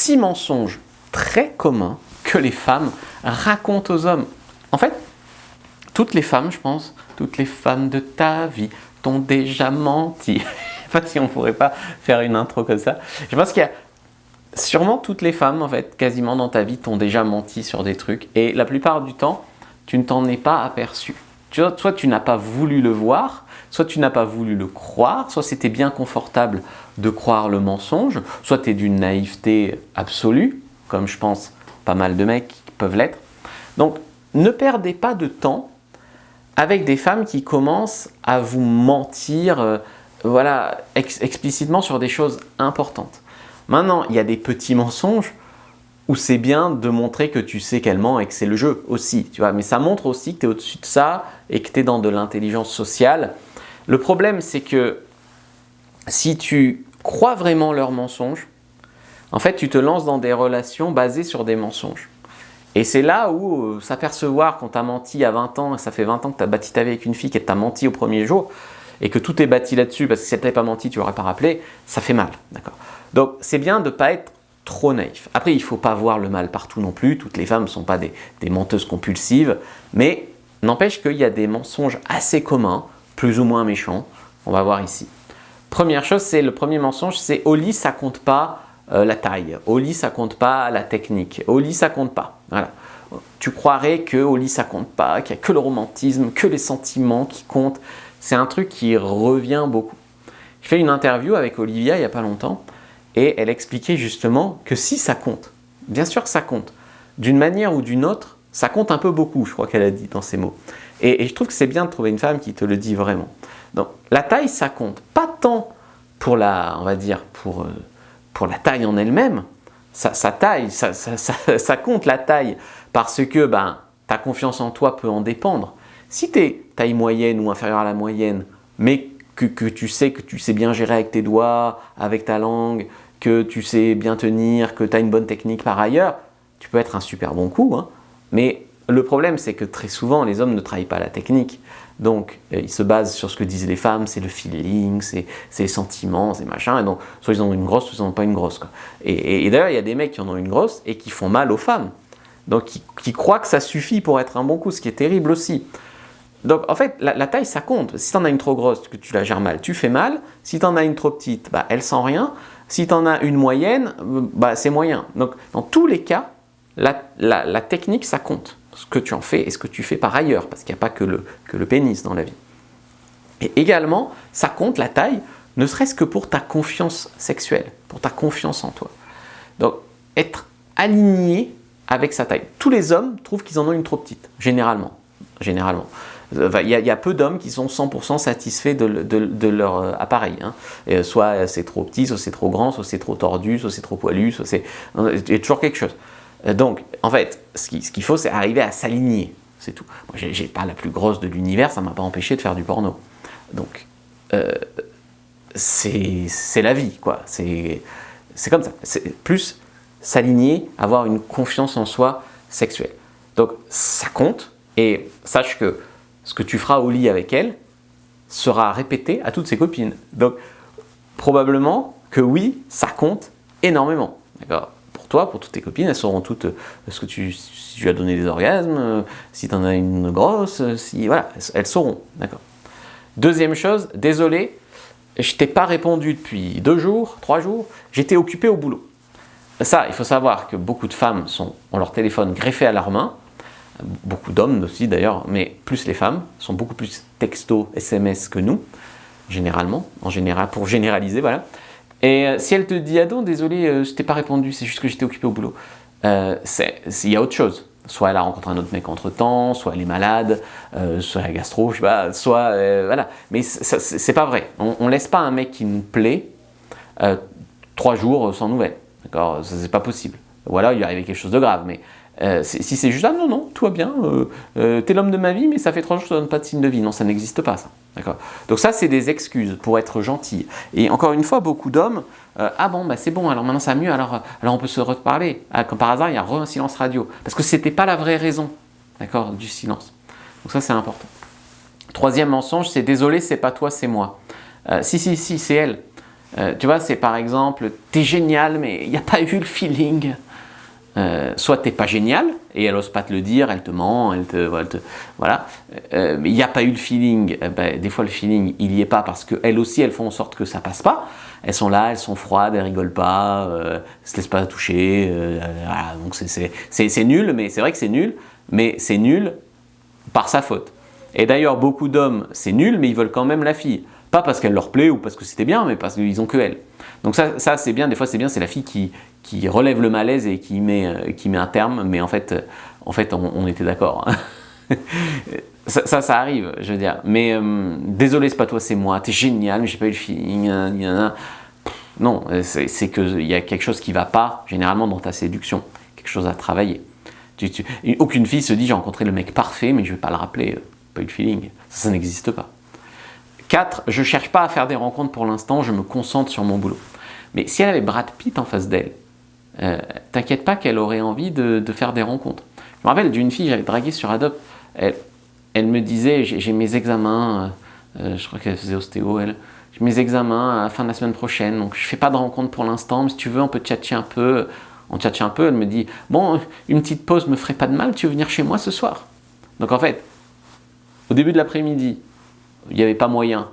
6 mensonges très communs que les femmes racontent aux hommes. En fait, toutes les femmes, je pense, toutes les femmes de ta vie t'ont déjà menti. Je ne sais pas si on ne pourrait pas faire une intro comme ça. Je pense qu'il y a sûrement toutes les femmes, en fait, quasiment dans ta vie, t'ont déjà menti sur des trucs. Et la plupart du temps, tu ne t'en es pas aperçu. Soit tu n'as pas voulu le voir, soit tu n'as pas voulu le croire, soit c'était bien confortable de croire le mensonge, soit tu es d'une naïveté absolue, comme je pense pas mal de mecs qui peuvent l'être. Donc, ne perdez pas de temps avec des femmes qui commencent à vous mentir explicitement sur des choses importantes. Maintenant, il y a des petits mensonges où c'est bien de montrer que tu sais qu'elle ment et que c'est le jeu aussi, tu vois. Mais ça montre aussi que tu es au-dessus de ça et que tu es dans de l'intelligence sociale. Le problème, c'est que si tu crois vraiment leurs mensonges, en fait, tu te lances dans des relations basées sur des mensonges. Et c'est là où s'apercevoir quand tu as menti à 20 ans, ça fait 20 ans que tu as bâti ta vie avec une fille et que tu as menti au premier jour, et que tout est bâti là-dessus, parce que si elle t'avait pas menti, tu l'aurais pas rappelé, ça fait mal, d'accord. Donc, c'est bien de ne pas être trop naïf. Après, il ne faut pas voir le mal partout non plus. Toutes les femmes ne sont pas des menteuses compulsives. Mais n'empêche qu'il y a des mensonges assez communs, plus ou moins méchants. On va voir ici. Première chose, le premier mensonge, c'est au lit, ça ne compte pas la taille. Au lit, ça ne compte pas la technique. Au lit, ça ne compte pas. Voilà. Tu croirais qu'au lit, ça ne compte pas, qu'il n'y a que le romantisme, que les sentiments qui comptent. C'est un truc qui revient beaucoup. J'ai fait une interview avec Olivia il n'y a pas longtemps. Et elle expliquait justement que si ça compte, bien sûr que ça compte, d'une manière ou d'une autre, ça compte un peu beaucoup, je crois qu'elle a dit dans ces mots. Et je trouve que c'est bien de trouver une femme qui te le dit vraiment. Donc la taille, ça compte. Pas tant pour la, on va dire, pour la taille en elle-même. Ça compte la taille parce que ta confiance en toi peut en dépendre. Si tu es taille moyenne ou inférieure à la moyenne, mais que tu sais bien gérer avec tes doigts, avec ta langue, que tu sais bien tenir, que tu as une bonne technique par ailleurs, tu peux être un super bon coup. Hein. Mais le problème, c'est que très souvent, les hommes ne travaillent pas la technique. Donc, ils se basent sur ce que disent les femmes, c'est le feeling, c'est les sentiments, c'est machin. Et donc, soit ils ont une grosse, soit ils n'en ont pas une grosse. Quoi. Et d'ailleurs, il y a des mecs qui en ont une grosse et qui font mal aux femmes. Donc, qui croient que ça suffit pour être un bon coup, ce qui est terrible aussi. Donc en fait, la taille, ça compte. Si tu en as une trop grosse, que tu la gères mal, tu fais mal. Si tu en as une trop petite, elle sent rien. Si tu en as une moyenne, c'est moyen. Donc dans tous les cas, la technique, ça compte. Ce que tu en fais et ce que tu fais par ailleurs, parce qu'il n'y a pas que le pénis dans la vie. Et également, ça compte la taille, ne serait-ce que pour ta confiance sexuelle, pour ta confiance en toi. Donc être aligné avec sa taille. Tous les hommes trouvent qu'ils en ont une trop petite, généralement. Il y a peu d'hommes qui sont 100% satisfaits de leur appareil. Hein. Et soit c'est trop petit, soit c'est trop grand, soit c'est trop tordu, soit c'est trop poilu, soit c'est... Il y a toujours quelque chose. Donc, en fait, ce qu'il faut, c'est arriver à s'aligner. C'est tout. Moi, j'ai pas la plus grosse de l'univers, ça ne m'a pas empêché de faire du porno. Donc, c'est la vie, quoi. C'est comme ça. C'est plus s'aligner, avoir une confiance en soi sexuelle. Donc, ça compte. Et sache que ce que tu feras au lit avec elle sera répété à toutes ses copines. Donc, probablement que oui, ça compte énormément. D'accord ? Pour toi, pour toutes tes copines, elles sauront toutes si tu as donné des orgasmes, si tu en as une grosse, voilà, elles sauront. D'accord ? Deuxième chose, désolé, je ne t'ai pas répondu depuis 2 jours, 3 jours, j'étais occupé au boulot. Ça, il faut savoir que beaucoup de femmes ont leur téléphone greffé à leur main. Beaucoup d'hommes aussi d'ailleurs, mais plus les femmes, sont beaucoup plus texto, SMS que nous, généralement, pour généraliser, voilà. Et si elle te dit « Ah non, désolé, je t'ai pas répondu, c'est juste que j'étais occupé au boulot », il y a autre chose. Soit elle a rencontré un autre mec entre-temps, soit elle est malade, soit elle a gastro, je sais pas, soit... voilà. Mais c'est pas vrai. On laisse pas un mec qui nous plaît 3 jours sans nouvelles. D'accord ? C'est pas possible. Voilà, il lui est arrivé quelque chose de grave, mais... si c'est juste « Ah non, tout va bien, t'es l'homme de ma vie, mais ça fait 3 jours que je te donne pas de signe de vie ». Non, ça n'existe pas, ça. D'accord ? Donc ça, c'est des excuses pour être gentil. Et encore une fois, beaucoup d'hommes « Ah bon, c'est bon, alors maintenant ça va mieux, alors on peut se reparler ». Comme par hasard, il y a un silence radio. Parce que c'était pas la vraie raison, d'accord, du silence. Donc ça, c'est important. Troisième mensonge, c'est « Désolé, c'est pas toi, c'est moi ». Si, c'est elle. Tu vois, c'est par exemple, t'es génial, mais il n'y a pas eu le feeling. Soit t'es pas génial, et elle ose pas te le dire, elle te ment, voilà. Mais il n'y a pas eu le feeling. Des fois, le feeling, il y est pas parce qu'elles aussi, elles font en sorte que ça passe pas. Elles sont là, elles sont froides, elles rigolent pas, elles se laissent pas toucher. Voilà, donc c'est nul, mais c'est vrai que c'est nul, mais c'est nul par sa faute. Et d'ailleurs, beaucoup d'hommes, c'est nul, mais ils veulent quand même la fille. Pas parce qu'elle leur plaît ou parce que c'était bien, mais parce qu'ils ont que elle. Donc ça c'est bien, des fois c'est bien, c'est la fille qui relève le malaise et qui met un terme, mais en fait on était d'accord. Ça arrive, je veux dire. Mais désolé, c'est pas toi, c'est moi, t'es génial, mais j'ai pas eu le feeling. Non, c'est qu'il y a quelque chose qui va pas, généralement dans ta séduction, quelque chose à travailler. Aucune fille se dit j'ai rencontré le mec parfait, mais je vais pas le rappeler, pas eu le feeling. Ça n'existe pas. 4. Je cherche pas à faire des rencontres pour l'instant, je me concentre sur mon boulot. Mais si elle avait Brad Pitt en face d'elle, t'inquiète pas qu'elle aurait envie de faire des rencontres. Je me rappelle d'une fille, j'avais dragué sur Adopt, elle me disait, j'ai mes examens, je crois qu'elle faisait ostéo, elle, j'ai mes examens à la fin de la semaine prochaine, donc je fais pas de rencontres pour l'instant, mais si tu veux, on peut tchatcher un peu. On tchatche un peu, elle me dit, bon, une petite pause me ferait pas de mal, tu veux venir chez moi ce soir? Donc en fait, au début de l'après-midi, il n'y avait pas moyen.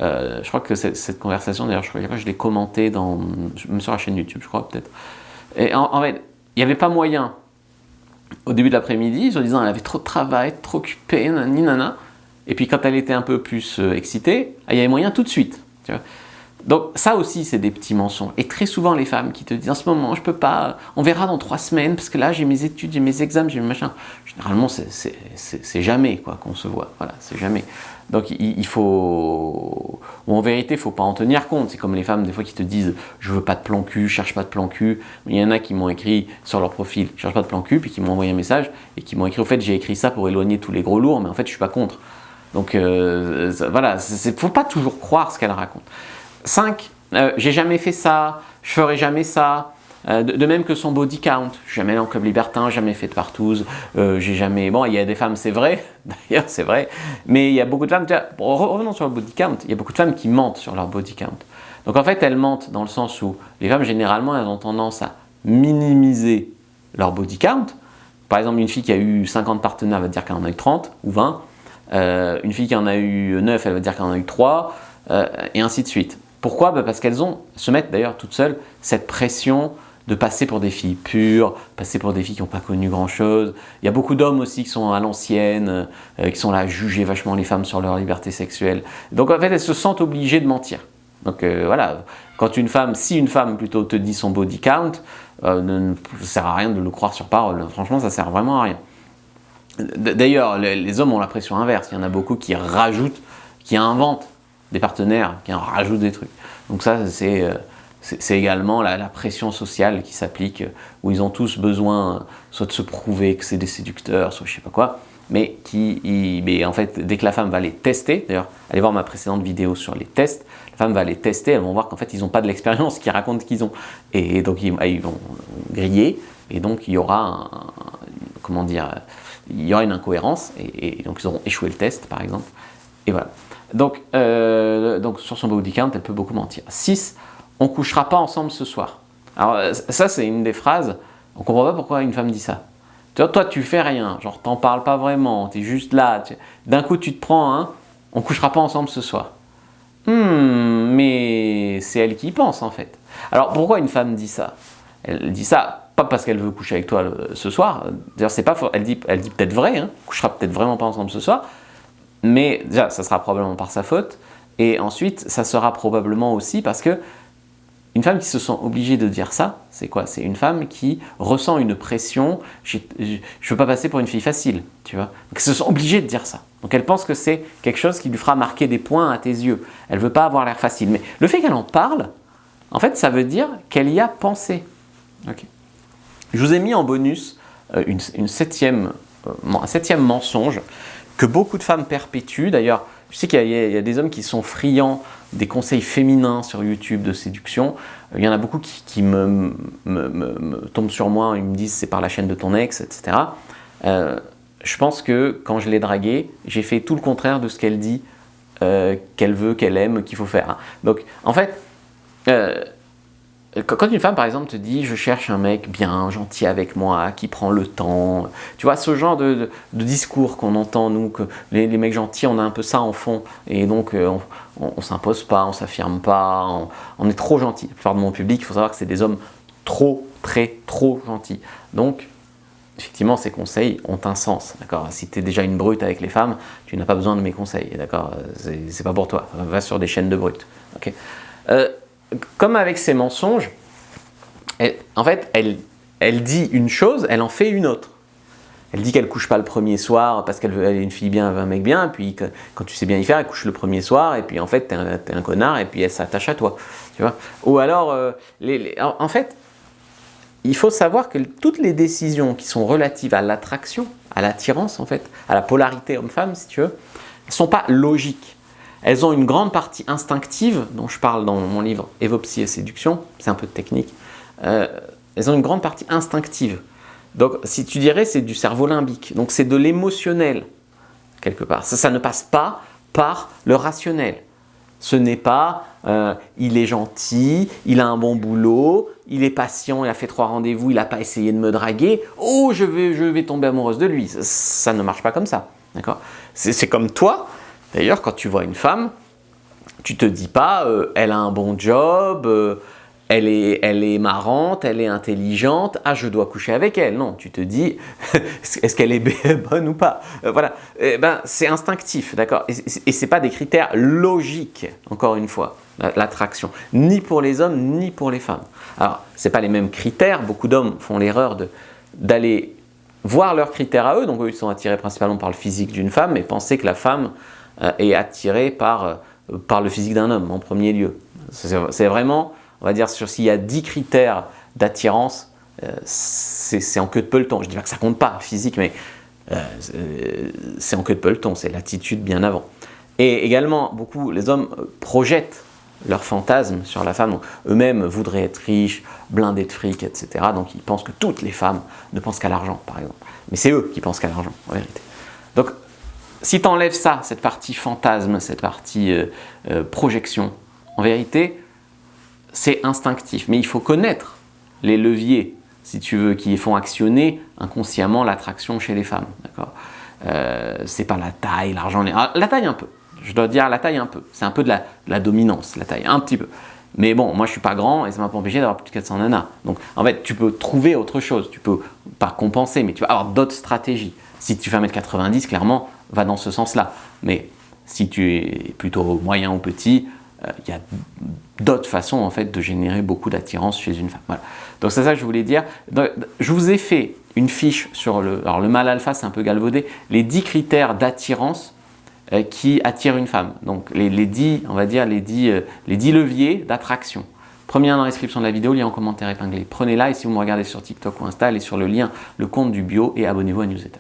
Je crois que cette conversation, d'ailleurs, je crois que je l'ai commentée même sur la chaîne YouTube, je crois, peut-être. Et en fait, il n'y avait pas moyen, au début de l'après-midi, en disant qu'elle avait trop de travail, trop occupée, nana. Et puis quand elle était un peu plus excitée, il y avait moyen tout de suite. Tu vois. Donc ça aussi, c'est des petits mensonges. Et très souvent, les femmes qui te disent, en ce moment, je peux pas, on verra dans 3 semaines, parce que là, j'ai mes études, j'ai mes examens, j'ai mes machins. Généralement, c'est jamais quoi qu'on se voit. Voilà, c'est jamais. Donc il faut... Ou en vérité, il ne faut pas en tenir compte. C'est comme les femmes, des fois, qui te disent « je veux pas de plan cul, je cherche pas de plan cul ». Il y en a qui m'ont écrit sur leur profil « je cherche pas de plan cul », puis qui m'ont envoyé un message, et qui m'ont écrit « au fait, j'ai écrit ça pour éloigner tous les gros lourds, mais en fait, je suis pas contre ». Donc voilà, il ne faut pas toujours croire ce qu'elle raconte. 5. J'ai jamais fait ça, je ferai jamais ça. De même que son body count, jamais allé en club libertin, jamais fait de partouze, j'ai jamais... Bon, il y a des femmes, c'est vrai, d'ailleurs c'est vrai, mais il y a beaucoup de femmes, revenons sur le body count, il y a beaucoup de femmes qui mentent sur leur body count. Donc en fait, elles mentent dans le sens où les femmes, généralement, elles ont tendance à minimiser leur body count. Par exemple, une fille qui a eu 50 partenaires, elle va dire qu'elle en a eu 30 ou 20. Une fille qui en a eu 9, elle va dire qu'elle en a eu 3, et ainsi de suite. Pourquoi? Parce qu'elles se mettent d'ailleurs toutes seules cette pression de passer pour des filles pures, passer pour des filles qui n'ont pas connu grand-chose. Il y a beaucoup d'hommes aussi qui sont à l'ancienne, qui sont là à juger vachement les femmes sur leur liberté sexuelle. Donc en fait, elles se sentent obligées de mentir. Donc voilà, si une femme plutôt te dit son body count, ça ne sert à rien de le croire sur parole. Franchement, ça sert vraiment à rien. D'ailleurs, les hommes ont la pression inverse. Il y en a beaucoup qui rajoutent, qui inventent des partenaires, qui en rajoutent des trucs. Donc ça, c'est également la pression sociale qui s'applique, où ils ont tous besoin soit de se prouver que c'est des séducteurs, soit je sais pas quoi, mais en fait, dès que la femme va les tester, d'ailleurs, allez voir ma précédente vidéo sur les tests, la femme va les tester, elles vont voir qu'en fait, ils n'ont pas de l'expérience qu'ils racontent qu'ils ont. Et donc, ils vont griller, et donc il y aura il y aura une incohérence, et donc ils auront échoué le test, par exemple. Et voilà. Donc sur son body count, elle peut beaucoup mentir. 6. On couchera pas ensemble ce soir. Alors ça, c'est une des phrases, on comprend pas pourquoi une femme dit ça. Toi, tu fais rien, genre t'en parles pas vraiment, t'es juste là. D'un coup, tu te prends on couchera pas ensemble ce soir. Mais c'est elle qui y pense en fait. Alors pourquoi une femme dit ça? Elle dit ça pas parce qu'elle veut coucher avec toi ce soir. D'ailleurs, c'est pas faux. Elle dit peut-être vrai, on couchera peut-être vraiment pas ensemble ce soir. Mais déjà, ça sera probablement par sa faute. Et ensuite, ça sera probablement aussi parce que une femme qui se sent obligée de dire ça, c'est quoi? C'est une femme qui ressent une pression. Je ne veux pas passer pour une fille facile, tu vois. Donc, elle se sent obligée de dire ça. Donc, elle pense que c'est quelque chose qui lui fera marquer des points à tes yeux. Elle ne veut pas avoir l'air facile. Mais le fait qu'elle en parle, en fait, ça veut dire qu'elle y a pensé. Okay. Je vous ai mis en bonus un septième mensonge que beaucoup de femmes perpétuent. D'ailleurs, je sais qu'il y a des hommes qui sont friands des conseils féminins sur YouTube de séduction. Il y en a beaucoup qui me tombent sur moi, ils me disent c'est par la chaîne de ton ex, etc. Je pense que quand je l'ai draguée, j'ai fait tout le contraire de ce qu'elle dit qu'elle veut, qu'elle aime, qu'il faut faire. Donc en fait, euh, quand une femme, par exemple, te dit « je cherche un mec bien, gentil avec moi, qui prend le temps », tu vois, ce genre de discours qu'on entend, nous, que les mecs gentils, on a un peu ça en fond, et donc on s'impose pas, on s'affirme pas, on est trop gentil. La plupart de mon public, il faut savoir que c'est des hommes trop gentils. Donc, effectivement, ces conseils ont un sens, d'accord. Si tu es déjà une brute avec les femmes, tu n'as pas besoin de mes conseils, d'accord. C'est pas pour toi, va sur des chaînes de brutes, ok. Comme avec ces mensonges, en fait, elle dit une chose, elle en fait une autre. Elle dit qu'elle couche pas le premier soir parce qu'elle est une fille bien, elle veut un mec bien, et puis quand tu sais bien y faire, elle couche le premier soir, et puis en fait, t'es un connard, et puis elle s'attache à toi. Tu vois. Ou alors, en fait, il faut savoir que toutes les décisions qui sont relatives à l'attraction, à l'attirance, en fait, à la polarité homme-femme, si tu veux, ne sont pas logiques. Elles ont une grande partie instinctive, dont je parle dans mon livre Évopsie et séduction, c'est un peu de technique. Elles ont une grande partie instinctive. Donc, si tu dirais, c'est du cerveau limbique. Donc, c'est de l'émotionnel, quelque part. Ça ne passe pas par le rationnel. Ce n'est pas il est gentil, il a un bon boulot, il est patient, il a fait 3 rendez-vous, il n'a pas essayé de me draguer. Oh, je vais tomber amoureuse de lui. Ça ne marche pas comme ça. D'accord ? C'est comme toi. D'ailleurs, quand tu vois une femme, tu te dis pas elle a un bon job, elle est marrante, elle est intelligente, ah je dois coucher avec elle. Non, tu te dis est-ce qu'elle est bonne ou pas. Voilà, c'est instinctif, d'accord. Et c'est pas des critères logiques, encore une fois, l'attraction, ni pour les hommes ni pour les femmes. Alors, c'est pas les mêmes critères. Beaucoup d'hommes font l'erreur d'aller voir leurs critères à eux. Donc eux, ils sont attirés principalement par le physique d'une femme, et penser que la femme est attirée par le physique d'un homme en premier lieu. C'est vraiment, on va dire, s'il y a 10 critères d'attirance, c'est en queue de peloton. Je ne dis pas que ça compte pas, physique, mais c'est en queue de peloton, c'est l'attitude bien avant. Et également, les hommes projettent leurs fantasmes sur la femme. Eux-mêmes voudraient être riches, blindés de fric, etc. Donc ils pensent que toutes les femmes ne pensent qu'à l'argent, par exemple. Mais c'est eux qui pensent qu'à l'argent, en vérité. Donc, si tu enlèves ça, cette partie fantasme, cette partie projection, en vérité, c'est instinctif. Mais il faut connaître les leviers, si tu veux, qui font actionner inconsciemment l'attraction chez les femmes. D'accord. C'est pas la taille, l'argent, la taille un peu. Je dois dire la taille un peu. C'est un peu de la dominance, la taille, un petit peu. Mais bon, moi je suis pas grand et ça m'a pas empêché d'avoir plus de 400 nanas. Donc en fait, tu peux trouver autre chose. Tu peux pas compenser, mais tu vas avoir d'autres stratégies. Si tu fais 1m90, clairement, va dans ce sens-là. Mais si tu es plutôt moyen ou petit, il y a d'autres façons en fait de générer beaucoup d'attirance chez une femme. Voilà. Donc c'est ça que je voulais dire. Donc, je vous ai fait une fiche sur alors le mâle alpha, c'est un peu galvaudé, les 10 critères d'attirance qui attirent une femme. Donc les 10, on va dire les 10 leviers d'attraction. Premier lien dans la description de la vidéo, lien en commentaire épinglé. Prenez-la et si vous me regardez sur TikTok ou Insta, allez sur le lien, le compte du bio et abonnez-vous à Newsletter.